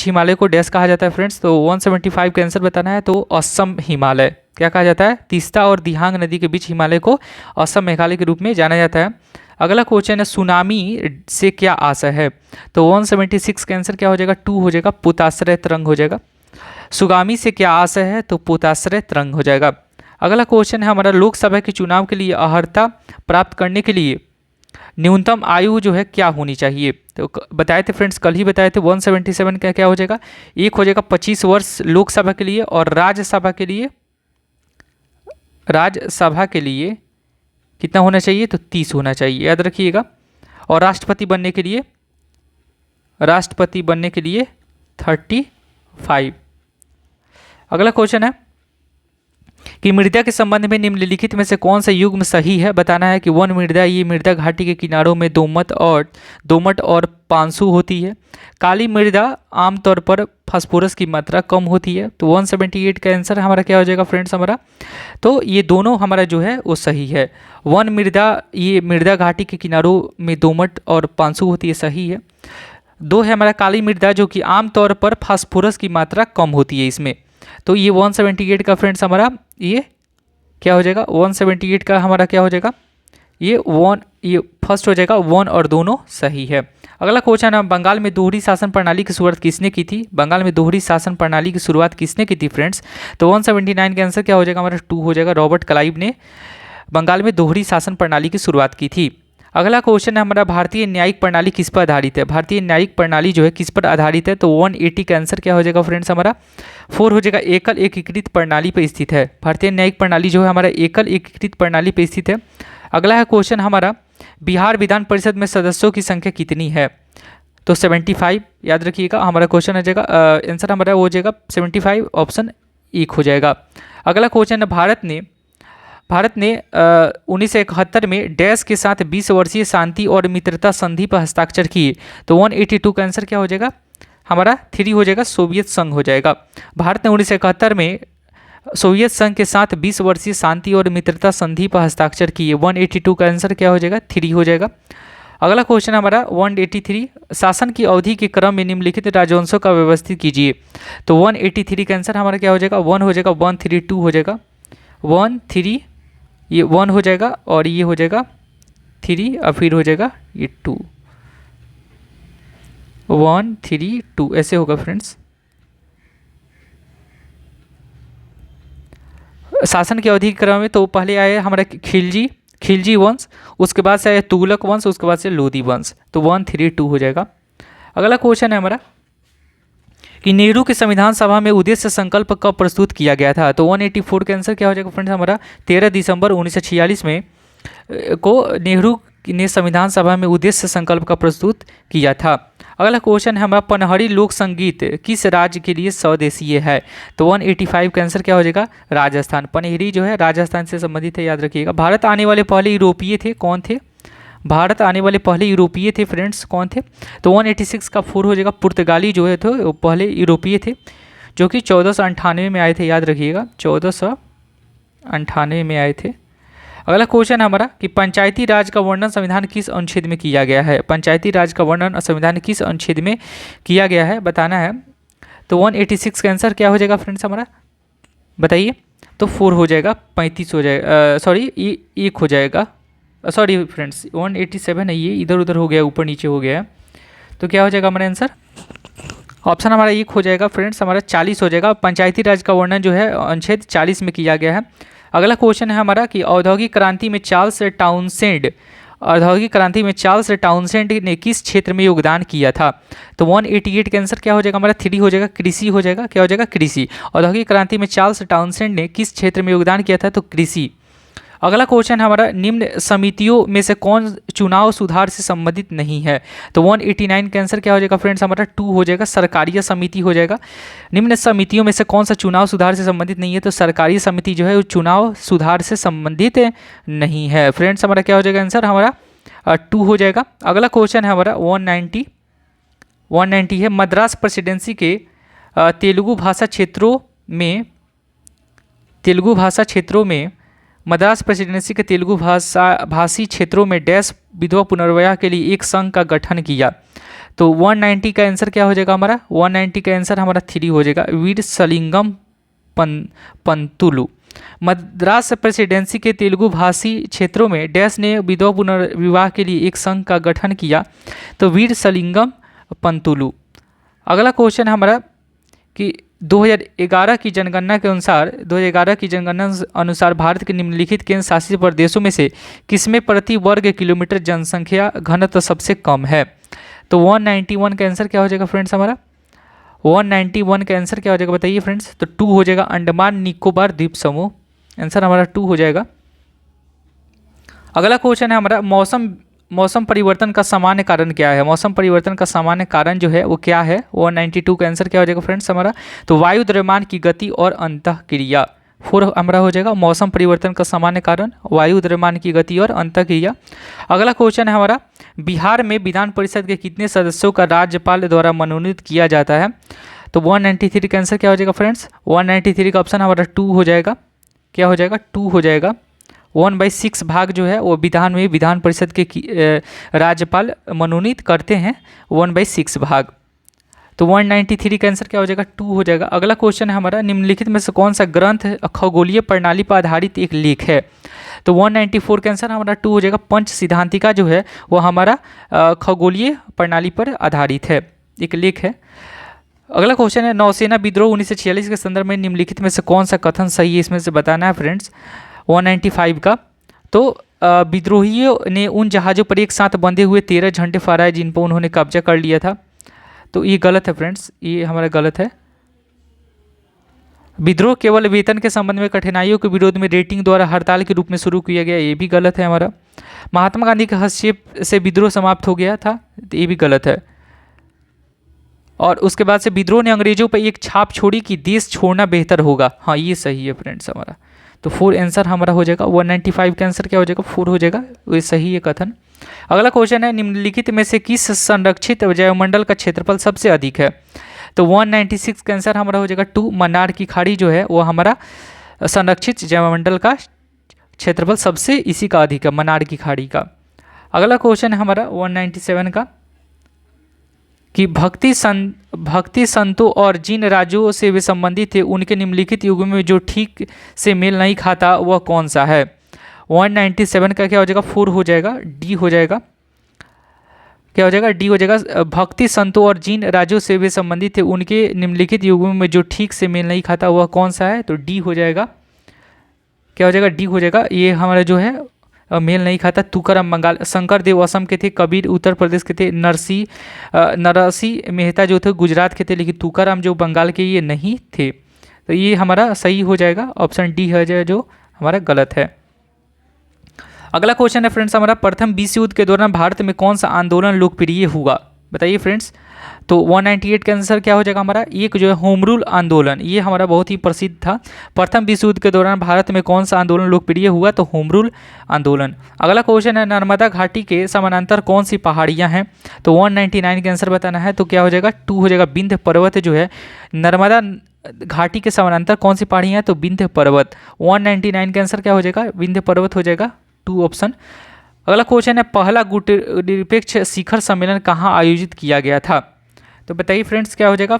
हिमालय को डैश कहा जाता है फ्रेंड्स? तो 175 का आंसर बताना है। तो असम हिमालय। क्या कहा जाता है? तीस्ता और दिहांग नदी के बीच हिमालय को असम मेघालय के रूप में जाना जाता है। अगला क्वेश्चन है, सुनामी से क्या आशय है? तो 176 का आंसर क्या हो जाएगा? 2 हो जाएगा, पोताश्रय तरंग हो जाएगा। सुगामी से क्या आशय है? तो पोताश्रय तरंग हो जाएगा। अगला क्वेश्चन है हमारा, लोकसभा के चुनाव के लिए अर्हता प्राप्त करने के लिए न्यूनतम आयु जो है क्या होनी चाहिए? तो बताए थे फ्रेंड्स, कल ही बताए थे। 177 का क्या हो जाएगा? एक हो जाएगा 25 वर्ष लोकसभा के लिए, और राज्यसभा के लिए कितना होना चाहिए? तो 30 होना चाहिए, याद रखिएगा। और राष्ट्रपति बनने के लिए 35। अगला क्वेश्चन है कि मृदा के संबंध में निम्नलिखित में से कौन सा युग्म सही है? बताना है कि वन मृदा, ये मृदा घाटी के किनारों में दोमट और पांसु होती है। काली मृदा आमतौर पर फास्फोरस की मात्रा कम होती है। तो 178 का आंसर हमारा क्या हो जाएगा फ्रेंड्स हमारा? तो ये दोनों हमारा जो है वो सही है। वन मृदा, ये मृदा घाटी के किनारों में दोमट और पांसु होती है, सही है। 2 है हमारा काली मृदा, जो कि आमतौर पर फास्फोरस की मात्रा कम होती है इसमें। तो ये 178 का फ्रेंड्स हमारा ये क्या हो जाएगा? 178 का हमारा क्या हो जाएगा? ये फर्स्ट हो जाएगा, 1 और दोनों सही है। अगला क्वेश्चन है, बंगाल में दोहरी शासन प्रणाली की शुरुआत किसने की थी? बंगाल में दोहरी शासन प्रणाली की शुरुआत किसने की थी फ्रेंड्स? तो 179 का आंसर क्या हो जाएगा हमारा? 2 हो जाएगा, रॉबर्ट क्लाइव ने बंगाल में दोहरी शासन प्रणाली की शुरुआत की थी। अगला क्वेश्चन है हमारा, भारतीय न्यायिक प्रणाली किस पर आधारित है? भारतीय न्यायिक प्रणाली जो है किस पर आधारित है? तो 180 का आंसर क्या हो जाएगा फ्रेंड्स हमारा? 4 हो जाएगा, एकल एकीकृत प्रणाली पर स्थित है। भारतीय न्यायिक प्रणाली जो है हमारा एकल एकीकृत प्रणाली पर स्थित है। अगला है क्वेश्चन हमारा, बिहार विधान परिषद में सदस्यों की संख्या कितनी है? तो 75, याद रखिएगा हमारा क्वेश्चन हो जाएगा, आंसर हमारा हो जाएगा 75, ऑप्शन 1 हो जाएगा। अगला क्वेश्चन है, भारत ने 1971 में डैश के साथ 20 वर्षीय शांति और मित्रता संधि पर हस्ताक्षर किए। तो 182 का आंसर क्या हो जाएगा हमारा? 3 हो जाएगा, सोवियत संघ हो जाएगा। भारत ने 1971 में सोवियत संघ के साथ 20 वर्षीय शांति और मित्रता संधि पर हस्ताक्षर किए। 182 का आंसर क्या हो जाएगा? 3 हो जाएगा। अगला क्वेश्चन हमारा 183, शासन की अवधि के क्रम में निम्नलिखित राजवंशों का व्यवस्थित कीजिए। तो 183 का आंसर हमारा क्या हो जाएगा? 1 हो जाएगा, 132 हो जाएगा, 13 ये 1 हो जाएगा और ये हो जाएगा 3 और फिर हो जाएगा ये 2, 1 3 2 ऐसे होगा फ्रेंड्स। शासन की अवधि के क्रम में तो पहले आया हमारा खिलजी वंश, उसके बाद से आया तुगलक वंश, उसके बाद से लोदी वंश। तो 132 हो जाएगा। अगला क्वेश्चन है हमारा कि नेहरू की संविधान सभा में उद्देश्य संकल्प कब प्रस्तुत किया गया था? तो 184 का आंसर क्या हो जाएगा फ्रेंड्स हमारा? 13 दिसंबर 1946 में को नेहरू ने संविधान सभा में उद्देश्य संकल्प का प्रस्तुत किया था। अगला क्वेश्चन है हमारा पनहड़ी लोक संगीत किस राज्य के लिए स्वदेशीय है? तो 185 का आंसर क्या हो जाएगा? राजस्थान। पनहड़ी जो है राजस्थान से संबंधित है, याद रखिएगा। भारत आने वाले पहले यूरोपीय थे, कौन थे? भारत आने वाले पहले यूरोपीय थे फ्रेंड्स, कौन थे? तो 186 का 4 हो जाएगा। पुर्तगाली जो है थे वो पहले यूरोपीय थे, जो कि 1498 में आए थे, याद रखिएगा 1498 में आए थे। अगला क्वेश्चन है हमारा कि पंचायती राज का वर्णन संविधान किस अनुच्छेद में किया गया है? पंचायती राज का वर्णन संविधान किस अनुच्छेद में किया गया है बताना है। तो 186 का आंसर क्या हो जाएगा फ्रेंड्स हमारा? बताइए। तो 4 हो जाएगा, 35 हो जाएगा, सॉरी ये 1 हो जाएगा, सॉरी फ्रेंड्स 187 है, ये इधर उधर हो गया, ऊपर नीचे हो गया। तो क्या हो जाएगा हमारा आंसर? ऑप्शन हमारा 1 हो जाएगा फ्रेंड्स, हमारा 40 हो जाएगा। पंचायती राज का वर्णन जो है अनुच्छेद 40 में किया गया है। अगला क्वेश्चन है हमारा कि औद्योगिक क्रांति में चार्ल्स टाउनसेंड ने किस क्षेत्र में योगदान किया था? तो 188 का आंसर क्या हो जाएगा हमारा? 3 हो जाएगा, कृषि हो जाएगा। क्या हो जाएगा? कृषि। औद्योगिक क्रांति में चार्ल्स टाउनसेंड ने किस क्षेत्र में योगदान किया था? तो कृषि। अगला क्वेश्चन हमारा निम्न समितियों में से कौन चुनाव सुधार से संबंधित नहीं है? तो 189 का आंसर क्या हो जाएगा फ्रेंड्स हमारा? 2 हो जाएगा, सरकारीय समिति हो जाएगा। निम्न समितियों में से कौन सा चुनाव सुधार से संबंधित नहीं है? तो सरकारी समिति जो है वो चुनाव सुधार से संबंधित नहीं है फ्रेंड्स। हमारा क्या हो जाएगा आंसर? हमारा 2 हो जाएगा। अगला क्वेश्चन है हमारा 190 है मद्रास प्रेसिडेंसी के तेलुगु भाषा क्षेत्रों में मद्रास प्रेसिडेंसी के तेलुगु भाषी क्षेत्रों में डैश विधवा पुनर्विवाह के लिए एक संघ का गठन किया। तो 190 का आंसर क्या हो जाएगा हमारा? 190 का आंसर हमारा 3 हो जाएगा, वीरसलिंगम पंतुलु। मद्रास प्रेसिडेंसी के तेलुगु भाषी क्षेत्रों में डैश ने विधवा पुनर्विवाह के लिए एक संघ का गठन किया। तो वीरसलिंगम पंतुलु। अगला क्वेश्चन हमारा कि 2011 की जनगणना अनुसार भारत के निम्नलिखित केंद्र शासित प्रदेशों में से किसमें प्रति वर्ग किलोमीटर जनसंख्या घनत्व सबसे कम है? तो 191 का आंसर क्या हो जाएगा फ्रेंड्स हमारा? 191 का आंसर क्या हो जाएगा बताइए फ्रेंड्स? तो 2 हो जाएगा, अंडमान निकोबार द्वीप समूह। आंसर हमारा 2 हो जाएगा। अगला क्वेश्चन है हमारा मौसम परिवर्तन का सामान्य कारण क्या है? मौसम परिवर्तन का सामान्य कारण जो है वो क्या है? 192 का आंसर क्या हो जाएगा फ्रेंड्स हमारा? तो वायु द्रव्यमान की गति और अंतःक्रिया। 4 हमारा हो जाएगा, मौसम परिवर्तन का सामान्य कारण वायु द्रव्यमान की गति और अंतःक्रिया। अगला क्वेश्चन है हमारा बिहार में विधान परिषद के कितने सदस्यों का राज्यपाल द्वारा मनोनीत किया जाता है? तो 193 का आंसर क्या हो जाएगा फ्रेंड्स? 193 का ऑप्शन हमारा 2 हो जाएगा। क्या हो जाएगा? 2 हो जाएगा। 1/6 भाग जो है वो विधान परिषद के राज्यपाल मनोनीत करते हैं, 1/6 भाग। तो 193 का आंसर क्या हो जाएगा? 2 हो जाएगा। अगला क्वेश्चन है हमारा निम्नलिखित में से कौन सा ग्रंथ खगोलीय प्रणाली पर आधारित एक लेख है? तो 194 का आंसर हमारा 2 हो जाएगा। पंच सिद्धांतिका जो है वो हमारा खगोलीय प्रणाली पर आधारित है, एक लेख है। अगला क्वेश्चन है नौसेना विद्रोह 1946 के संदर्भ में निम्नलिखित में से कौन सा कथन सही है, इसमें से बताना है फ्रेंड्स। 195 का तो विद्रोहियों ने उन जहाज़ों पर एक साथ बंधे हुए 13 झंडे फहराए जिन पर उन्होंने कब्जा कर लिया था। तो ये गलत है फ्रेंड्स, ये हमारा गलत है। विद्रोह केवल वेतन के संबंध में कठिनाइयों के विरोध में रेटिंग द्वारा हड़ताल के रूप में शुरू किया गया, ये भी गलत है हमारा। महात्मा गांधी के हस्तक्षेप से विद्रोह समाप्त हो गया था, तो ये भी गलत है। और उसके बाद से विद्रोह ने अंग्रेजों पर एक छाप छोड़ी कि देश छोड़ना बेहतर होगा, हाँ ये सही है फ्रेंड्स हमारा। तो 4 आंसर हमारा हो जाएगा। 195 का आंसर क्या हो जाएगा? 4 हो जाएगा, ये सही है कथन। अगला क्वेश्चन है निम्नलिखित में से किस संरक्षित जैवमंडल का क्षेत्रफल सबसे अधिक है? तो 196 का आंसर हमारा हो जाएगा 2। मन्नार की खाड़ी जो है वो हमारा संरक्षित जैवमंडल का क्षेत्रफल सबसे इसी का अधिक है, मन्नार की खाड़ी का। अगला क्वेश्चन है हमारा 197 का कि भक्ति संतों और जिन राज्यों से वे संबंधित थे उनके निम्नलिखित युगों में जो ठीक से मेल नहीं खाता वह कौन सा है। 197 का क्या हो जाएगा, 4 हो जाएगा, डी हो जाएगा। क्या हो जाएगा, डी हो जाएगा। भक्ति संतों और जिन राज्यों से वे संबंधित थे उनके निम्नलिखित युगों में जो ठीक से मेल नहीं खाता वह कौन सा है, तो डी हो जाएगा। क्या हो जाएगा, डी हो जाएगा। ये हमारा जो है मेल नहीं खाता। तुकाराम बंगाल, शंकर देव असम के थे, कबीर उत्तर प्रदेश के थे, नरसी मेहता जो थे गुजरात के थे, लेकिन तुकाराम जो बंगाल के ये नहीं थे। तो ये हमारा सही हो जाएगा, ऑप्शन डी है जो हमारा गलत है। अगला क्वेश्चन है फ्रेंड्स हमारा, प्रथम विश्व युद्ध के दौरान भारत में कौन सा आंदोलन लोकप्रिय हुआ, बताइए फ्रेंड्स। तो 198 का आंसर क्या हो जाएगा हमारा, एक जो है होम रूल आंदोलन, ये हमारा बहुत ही प्रसिद्ध था। प्रथम विश्व युद्ध के दौरान भारत में कौन सा आंदोलन लोकप्रिय हुआ, तो होम रूल आंदोलन। अगला क्वेश्चन है, नर्मदा घाटी के समानांतर कौन सी पहाड़ियां हैं, तो 199 का आंसर बताना है। तो क्या हो जाएगा, 2 हो जाएगा। विंध्य पर्वत जो है नर्मदा घाटी के समानांतर कौन सी पहाड़ियां हैं, तो विंध्य पर्वत। 199 का आंसर क्या हो जाएगा, विंध्य पर्वत हो जाएगा, 2 ऑप्शन। अगला क्वेश्चन है, पहला गुट निरपेक्ष शिखर सम्मेलन कहाँ आयोजित किया गया था, तो बताइए फ्रेंड्स क्या हो जाएगा,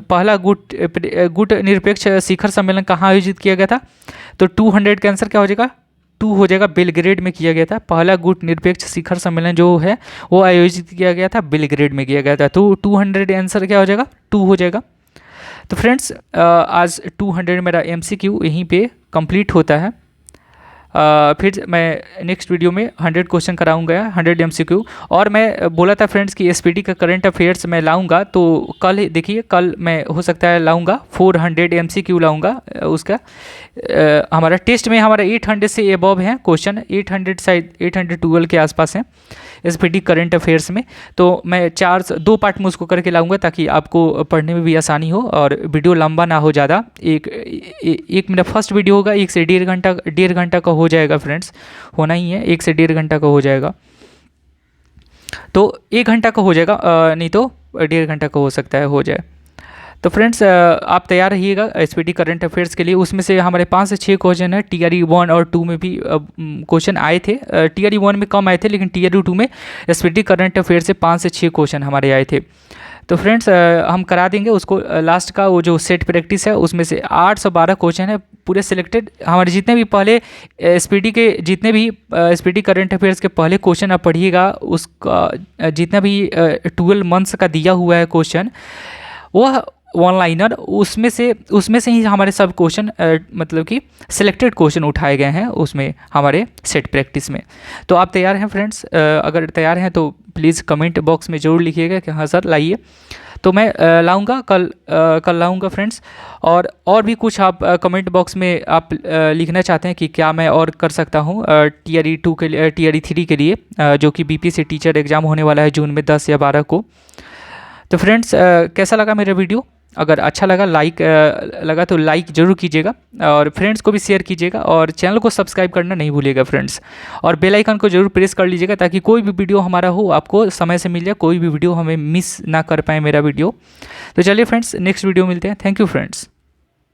पहला गुट निरपेक्ष शिखर सम्मेलन कहाँ आयोजित किया गया था, तो 200 का आंसर क्या हो जाएगा, 2 हो जाएगा, बेलग्रेड में किया गया था। पहला गुट निरपेक्ष शिखर सम्मेलन जो है वो आयोजित किया गया था, बेलग्रेड में किया गया था। तो 200 आंसर क्या हो जाएगा, 2 हो जाएगा। तो फ्रेंड्स आज 200 मेरा MCQ यहीं पे कंप्लीट होता है। फिर मैं नेक्स्ट वीडियो में 100 क्वेश्चन कराऊंगा, 100 MCQ। और मैं बोला था फ्रेंड्स कि SPD का करंट अफेयर्स मैं लाऊंगा, तो कल देखिए, कल मैं हो सकता है लाऊंगा 400 MCQ लाऊंगा उसका। हमारा टेस्ट में हमारा 800 से एबव है क्वेश्चन, 800 शायद 812 के आसपास हैं SPD करंट अफेयर्स में। तो मैं 2 पार्ट में उसको करके लाऊंगा ताकि आपको पढ़ने में भी आसानी हो और वीडियो लंबा ना हो ज़्यादा। एक मेरा फर्स्ट वीडियो होगा, 1 से 1.5 घंटा का हो जाएगा फ्रेंड्स, होना ही है, 1 से 1.5 घंटा का हो जाएगा। तो 1 घंटा का हो जाएगा, नहीं तो 1.5 घंटा का हो सकता है हो जाए। तो फ्रेंड्स आप तैयार रहिएगा SPD करंट अफेयर्स के लिए। उसमें से हमारे 5 से 6 क्वेश्चन है, TRE 1 और 2 में भी क्वेश्चन आए थे। TRE 1 में कम आए थे, लेकिन TRE 2 में SPD करंट अफेयर्स से 5 से 6 क्वेश्चन हमारे आए थे। तो फ्रेंड्स हम करा देंगे उसको। लास्ट का वो जो सेट प्रैक्टिस है उसमें से 812 क्वेश्चन है पूरे सिलेक्टेड। हमारे जितने भी पहले SPD के जितने भी SPD करंट अफेयर्स के पहले क्वेश्चन आप पढ़िएगा, उसका जितना भी 12 मंथ्स का दिया हुआ है क्वेश्चन, वह वन लाइनर, उसमें से ही हमारे सब क्वेश्चन मतलब कि सिलेक्टेड क्वेश्चन उठाए गए हैं उसमें हमारे सेट प्रैक्टिस में। तो आप तैयार हैं फ्रेंड्स, अगर तैयार हैं तो प्लीज़ कमेंट बॉक्स में ज़रूर लिखिएगा कि हाँ सर लाइए। तो मैं लाऊंगा कल लाऊंगा फ्रेंड्स। और भी कुछ आप कमेंट बॉक्स में आप लिखना चाहते हैं कि क्या मैं और कर सकता हूँ TRE 2 के लिए, TRE 3 के लिए, जो कि BPSC टीचर एग्ज़ाम होने वाला है जून में 10 या 12 को। तो फ्रेंड्स कैसा लगा मेरा वीडियो, अगर अच्छा लगा तो लाइक ज़रूर कीजिएगा और फ्रेंड्स को भी शेयर कीजिएगा और चैनल को सब्सक्राइब करना नहीं भूलिएगा फ्रेंड्स। और बेल आइकन को जरूर प्रेस कर लीजिएगा ताकि कोई भी वीडियो हमारा हो आपको समय से मिल जाए, कोई भी वीडियो हमें मिस ना कर पाए मेरा वीडियो। तो चलिए फ्रेंड्स नेक्स्ट वीडियो मिलते हैं। Thank you friends.